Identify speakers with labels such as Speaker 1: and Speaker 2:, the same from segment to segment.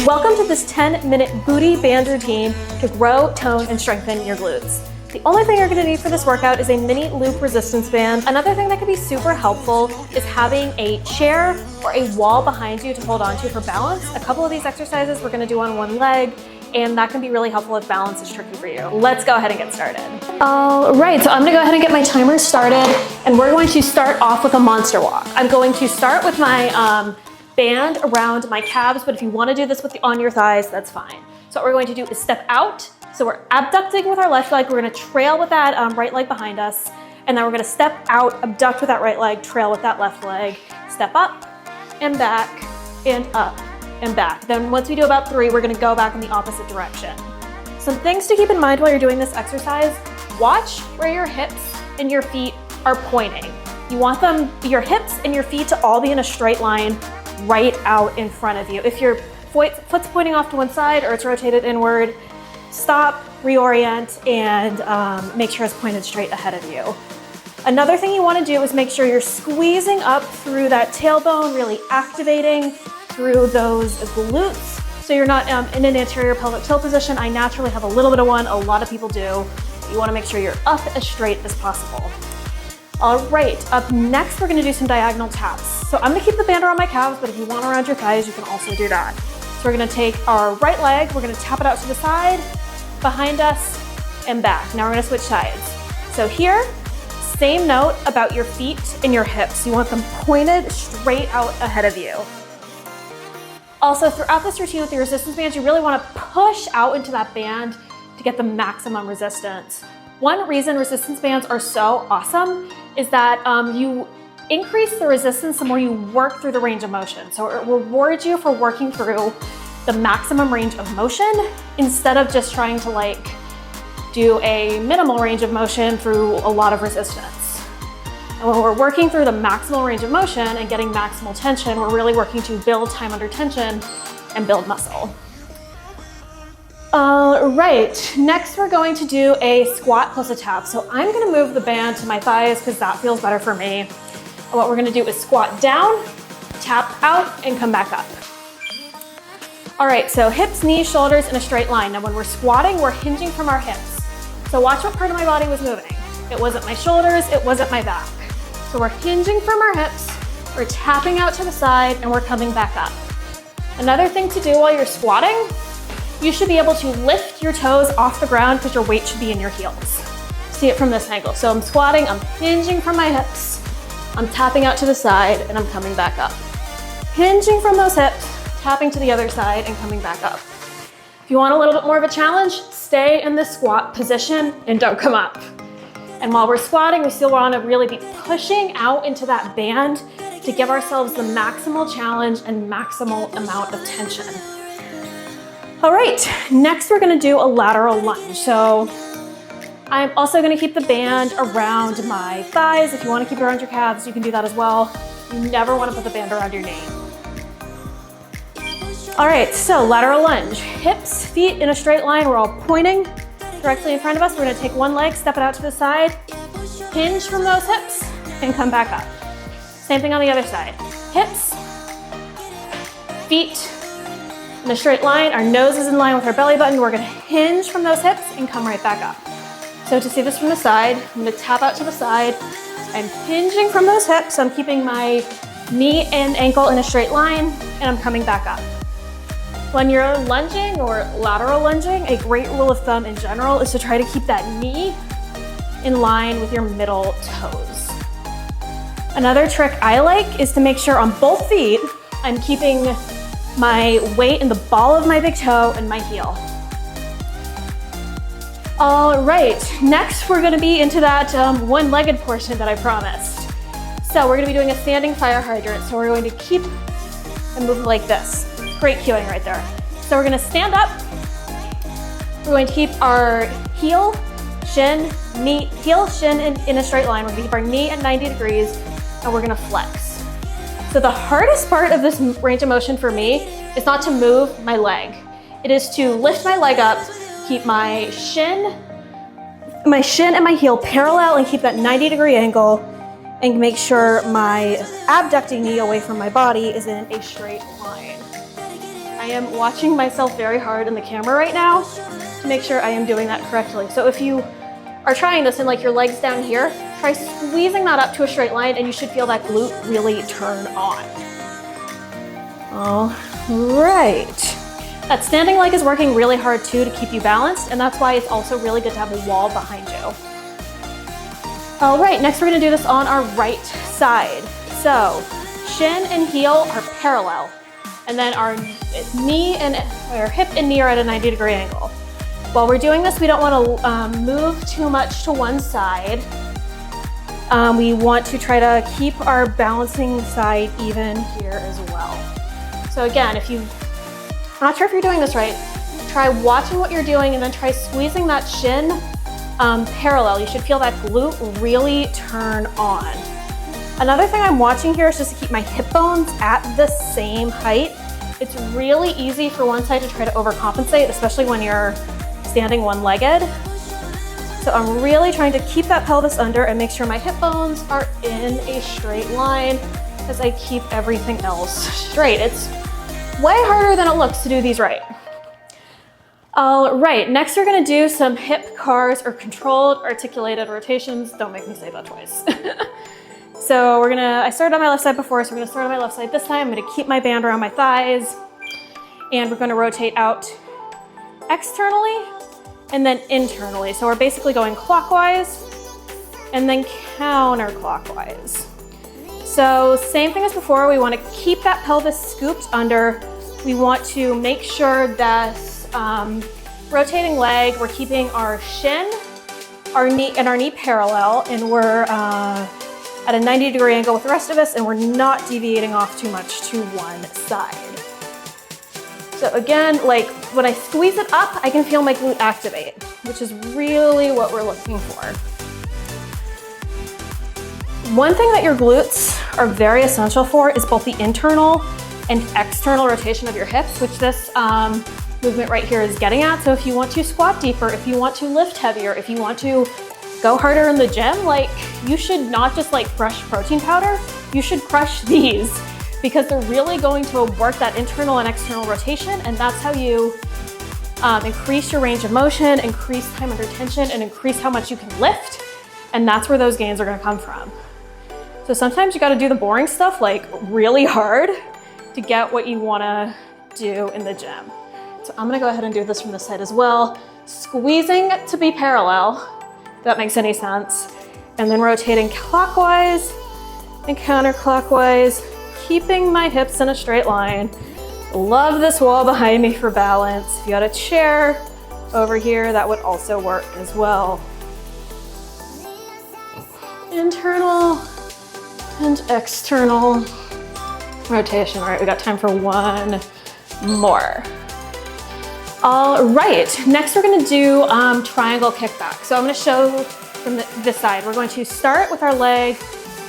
Speaker 1: Welcome to this 10-minute booty band routine to grow, tone, and strengthen your glutes. The only thing you're gonna need for this workout is a mini loop resistance band. Another thing that could be super helpful is having a chair or a wall behind you to hold onto for balance. A couple of these exercises we're gonna do on one leg, and that can be really helpful if balance is tricky for you. Let's go ahead and get started. All right, so I'm gonna go ahead and get my timer started, and we're going to start off with a monster walk. I'm going to start with my band around my calves, but if you wanna do this on your thighs, that's fine. So what we're going to do is step out. So we're abducting with our left leg, we're gonna trail with that right leg behind us, and then we're gonna step out, abduct with that right leg, trail with that left leg, step up and back and up and back. Then once we do about 3, we're gonna go back in the opposite direction. Some things to keep in mind while you're doing this exercise: watch where your hips and your feet are pointing. You want your hips and your feet to all be in a straight line right out in front of you. If your foot's pointing off to one side or it's rotated inward, stop, reorient, and make sure it's pointed straight ahead of you. Another thing you want to do is make sure you're squeezing up through that tailbone, really activating through those glutes. So you're not in an anterior pelvic tilt position. I naturally have a little bit of one, a lot of people do. But you want to make sure you're up as straight as possible. All right, up next, we're gonna do some diagonal taps. So I'm gonna keep the band around my calves, but if you want around your thighs, you can also do that. So we're gonna take our right leg, we're gonna tap it out to the side, behind us, and back. Now we're gonna switch sides. So here, same note about your feet and your hips. You want them pointed straight out ahead of you. Also, throughout this routine with the resistance bands, you really wanna push out into that band to get the maximum resistance. One reason resistance bands are so awesome is that you increase the resistance the more you work through the range of motion. So it rewards you for working through the maximum range of motion instead of just trying to do a minimal range of motion through a lot of resistance. And when we're working through the maximal range of motion and getting maximal tension, we're really working to build time under tension and build muscle. All right, next we're going to do a squat plus a tap. So I'm gonna move the band to my thighs because that feels better for me. And what we're gonna do is squat down, tap out, and come back up. All right, so hips, knees, shoulders in a straight line. Now when we're squatting, we're hinging from our hips. So watch what part of my body was moving. It wasn't my shoulders, it wasn't my back. So we're hinging from our hips, we're tapping out to the side, and we're coming back up. Another thing to do while you're squatting, you should be able to lift your toes off the ground because your weight should be in your heels. See it from this angle. So I'm squatting, I'm hinging from my hips, I'm tapping out to the side, and I'm coming back up. Hinging from those hips, tapping to the other side, and coming back up. If you want a little bit more of a challenge, stay in the squat position and don't come up. And while we're squatting, we still want to really be pushing out into that band to give ourselves the maximal challenge and maximal amount of tension. All right, next we're gonna do a lateral lunge. So I'm also gonna keep the band around my thighs. If you wanna keep it around your calves, you can do that as well. You never wanna put the band around your knee. All right, so lateral lunge. Hips, feet in a straight line. We're all pointing directly in front of us. We're gonna take one leg, step it out to the side, hinge from those hips, and come back up. Same thing on the other side. Hips, feet, in a straight line, our nose is in line with our belly button. We're gonna hinge from those hips and come right back up. So to see this from the side, I'm gonna tap out to the side. I'm hinging from those hips. I'm keeping my knee and ankle in a straight line, and I'm coming back up. When you're lunging or lateral lunging, a great rule of thumb in general is to try to keep that knee in line with your middle toes. Another trick I like is to make sure on both feet, I'm keeping my weight in the ball of my big toe and my heel. All right, next we're gonna be into that one-legged portion that I promised. So we're gonna be doing a standing fire hydrant. So we're going to keep and move like this. Great cueing right there. So we're gonna stand up. We're going to keep our heel, shin, knee, heel, shin in a straight line. We're gonna keep our knee at 90 degrees and we're gonna flex. So the hardest part of this range of motion for me is not to move my leg. It is to lift my leg up, keep my shin and my heel parallel and keep that 90-degree angle and make sure my abducting knee away from my body is in a straight line. am watching myself very hard in the camera right now to make sure I am doing that correctly. So if you are trying this and like your leg's down here, try squeezing that up to a straight line and you should feel that glute really turn on. All right. That standing leg is working really hard too to keep you balanced, and that's why it's also really good to have a wall behind you. All right, next we're gonna do this on our right side. So shin and heel are parallel, and then our knee and our hip and knee are at a 90-degree angle. While we're doing this, we don't want to move too much to one side. We want to try to keep our balancing side even here as well. So again, if I'm not sure if you're doing this right, try watching what you're doing and then try squeezing that shin parallel. You should feel that glute really turn on. Another thing I'm watching here is just to keep my hip bones at the same height. It's really easy for one side to try to overcompensate, especially when you're standing one-legged. So I'm really trying to keep that pelvis under and make sure my hip bones are in a straight line as I keep everything else straight. It's way harder than it looks to do these right. All right, next we're gonna do some hip cars or controlled articulated rotations. Don't make me say that twice. So I started on my left side before, so we're gonna start on my left side this time. I'm gonna keep my band around my thighs, and we're gonna rotate out externally and then internally. So we're basically going clockwise and then counterclockwise. So same thing as before, we want to keep that pelvis scooped under. We want to make sure that rotating leg, we're keeping our shin, our knee parallel, and we're at a 90-degree angle with the rest of us, and we're not deviating off too much to one side. So again, like when I squeeze it up, I can feel my glute activate, which is really what we're looking for. One thing that your glutes are very essential for is both the internal and external rotation of your hips, which this movement right here is getting at. So if you want to squat deeper, if you want to lift heavier, if you want to go harder in the gym, like you should not just like crush protein powder, you should crush these, because they're really going to work that internal and external rotation, and that's how you increase your range of motion, increase time under tension, and increase how much you can lift, and that's where those gains are gonna come from. So sometimes you gotta do the boring stuff like really hard to get what you wanna do in the gym. So I'm gonna go ahead and do this from this side as well, squeezing to be parallel, if that makes any sense, and then rotating clockwise and counterclockwise, keeping my hips in a straight line. Love this wall behind me for balance. If you had a chair over here, that would also work as well. Internal and external rotation. All right, we got time for one more. All right, next we're gonna do triangle kickback. So I'm gonna show from this side. We're going to start with our leg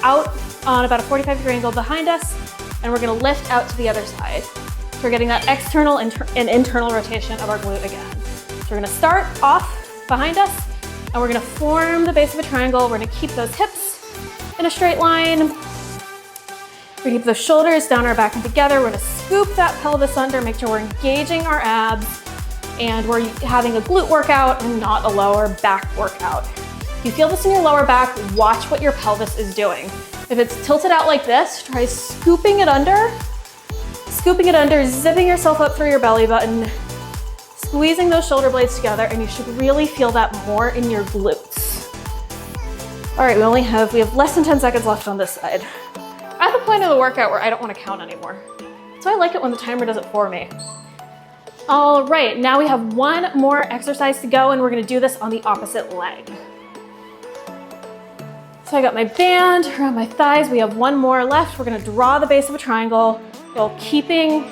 Speaker 1: out on about a 45-degree angle behind us, and we're gonna lift out to the other side. So we're getting that external and internal rotation of our glute again. So we're gonna start off behind us, and we're gonna form the base of a triangle. We're gonna keep those hips in a straight line. We're gonna keep those shoulders down our back and together. We're gonna scoop that pelvis under, make sure we're engaging our abs, and we're having a glute workout and not a lower back workout. If you feel this in your lower back, watch what your pelvis is doing. If it's tilted out like this, try scooping it under, zipping yourself up through your belly button, squeezing those shoulder blades together, and you should really feel that more in your glutes. All right, we have less than 10 seconds left on this side. At the point of the workout where I don't want to count anymore. So I like it when the timer does it for me. All right, now we have one more exercise to go, and we're gonna do this on the opposite leg. So I got my band around my thighs. We have one more left. We're gonna draw the base of a triangle while keeping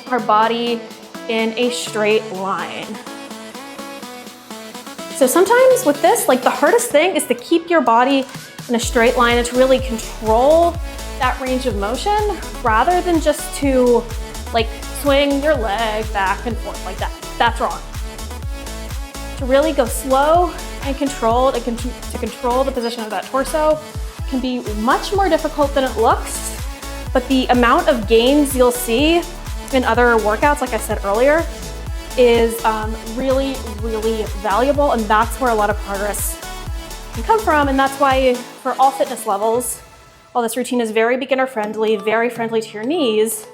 Speaker 1: our body in a straight line. So sometimes with this, like the hardest thing is to keep your body in a straight line and to really control that range of motion rather than just to like swing your leg back and forth like that. That's wrong. To really go slow and controlled, and to control the position of that torso can be much more difficult than it looks, but the amount of gains you'll see in other workouts, like I said earlier, is really, really valuable, and that's where a lot of progress can come from. And that's why for all fitness levels, while this routine is very beginner friendly, very friendly to your knees,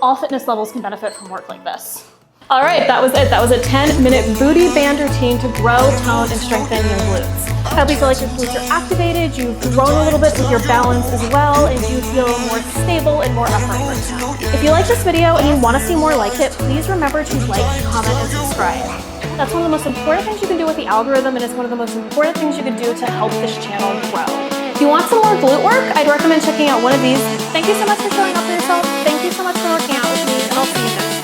Speaker 1: all fitness levels can benefit from work like this. All right, that was it. That was a 10-minute booty band routine to grow, tone, and strengthen your glutes. I hope you feel like your glutes are activated, you've grown a little bit with your balance as well, and you feel more stable and more upright right now. If you like this video and you want to see more like it, please remember to like, comment, and subscribe. That's one of the most important things you can do with the algorithm, and it's one of the most important things you can do to help this channel grow. If you want some more glute work, I'd recommend checking out one of these. Thank you so much for showing up for yourself. Thank you so much for working out with me, and I'll see you next time.